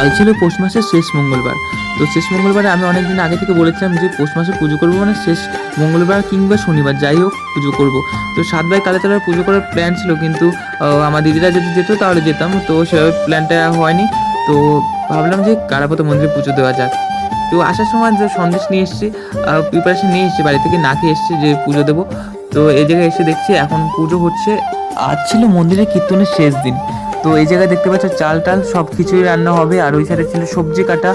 কাল ছিল পৌষ মাসের শেষ মঙ্গলবার। তো শেষ মঙ্গলবারে আমি অনেক দিন আগে থেকে বলেছিলাম যে পৌষ মাসে পুজো করবো, মানে শেষ মঙ্গলবার কিংবা শনিবার যাই হোক পুজো করব। তো 7 ভাই কালী তলায় পুজো করার প্ল্যান ছিল, কিন্তু আমার দিদিরা যদি যেত তাহলে যেতাম, তো সেভাবে প্ল্যানটা হয়নি। তো ভাবলাম যে কারাপত মন্দিরে পুজো দেওয়া যাক। তো আসার সময় যে সন্দেশ নিয়ে এসেছি, প্রিপারেশন নিয়ে এসেছি, বাড়ি থেকে না খেয়ে এসেছি যে পুজো দেবো। তো এই জায়গায় এসে দেখছি এখন পুজো হচ্ছে। আজ ছিল মন্দিরের কীর্তনের শেষ দিন। তো এই জায়গায় দেখতে পাচ্ছ চাল টাল সব কিছুই রান্না হবে, আর ওই সাইডে ছিল সবজি কাটা।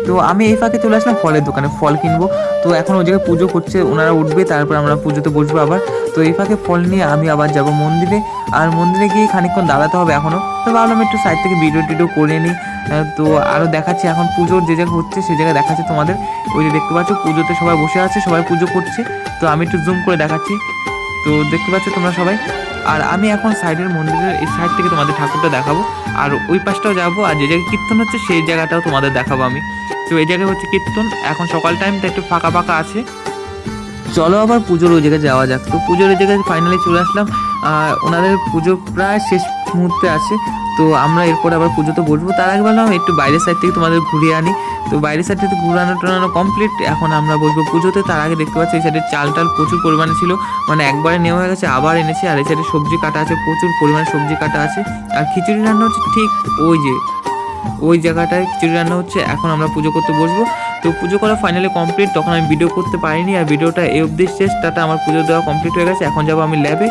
তো আমি এই ফাঁকে চলে আসলাম ফলের দোকানে, ফল কিনবো। তো এখন ওই জায়গায় পুজো করছে, ওনারা উঠবে, তারপর আমরা পুজোতে বসবো আবার। তো এই ফাঁকে ফল নিয়ে আমি আবার যাব মন্দিরে, আর মন্দিরে গিয়ে খানিকক্ষণ দাঁড়াতে হবে এখনও। তো ভাবলাম একটু সাইড থেকে ভিডিও টিডিও করে নিই। তো আরও দেখাচ্ছি এখন পুজোর যে জায়গায় হচ্ছে সেই জায়গায় দেখাচ্ছে তোমাদের। ওই যে দেখতে পাচ্ছ পুজোতে সবাই বসে আছে, সবাই পুজো করছে। তো আমি একটু জুম করে দেখাচ্ছি, তো দেখতে পাচ্ছ তোমরা সবাই। আর আমি এখন সাইডের মন্দিরের এই সাইড থেকে তোমাদের ঠাকুরটা দেখাবো, আর ওই পাশটাও যাবো, আর যে জায়গায় কীর্তন হচ্ছে সেই জায়গাটাও তোমাদের দেখাবো আমি। তো এই জায়গায় হচ্ছে কীর্তন, এখন সকাল টাইমটা একটু ফাঁকা ফাঁকা আছে। চলো আবার পুজোর ওই জায়গায় যাওয়া যাক। তো পুজোর ওই জায়গায় ফাইনালি চলে আসলাম। ওনাদের পুজো প্রায় শেষ মুহূর্তে আছে। তো আমরা এরপর আবার পুজোতে বসবো। তার আগে বললাম একটু বাইরের সাইড থেকে তোমাদের ঘুরিয়ে আনি। তো বাইরের সাইড থেকে ঘুরানো টুরানো কমপ্লিট, এখন আমরা বসবো পুজোতে। তার আগে দেখতে পাচ্ছি এই সাইডে চাল টাল প্রচুর পরিমাণে ছিল, মানে একবারে নেওয়া হয়ে গেছে, আবার এনেছি। আর এই সাইডে সবজি কাটা আছে, প্রচুর পরিমাণে সবজি কাটা আছে। আর খিচুড়ি রান্না হচ্ছে ঠিক ওই জায়গাটায় খিচুড়ি রান্না হচ্ছে। এখন আমরা পুজো করতে বসবো। তো পুজো করা ফাইনালি কমপ্লিট, তখন আমি ভিডিও করতে পারিনি, আর ভিডিওটা এই অবধি শেষ। টাটা, আমার পুজো দেওয়া কমপ্লিট হয়ে গেছে। এখন যাবো আমি ল্যাবে।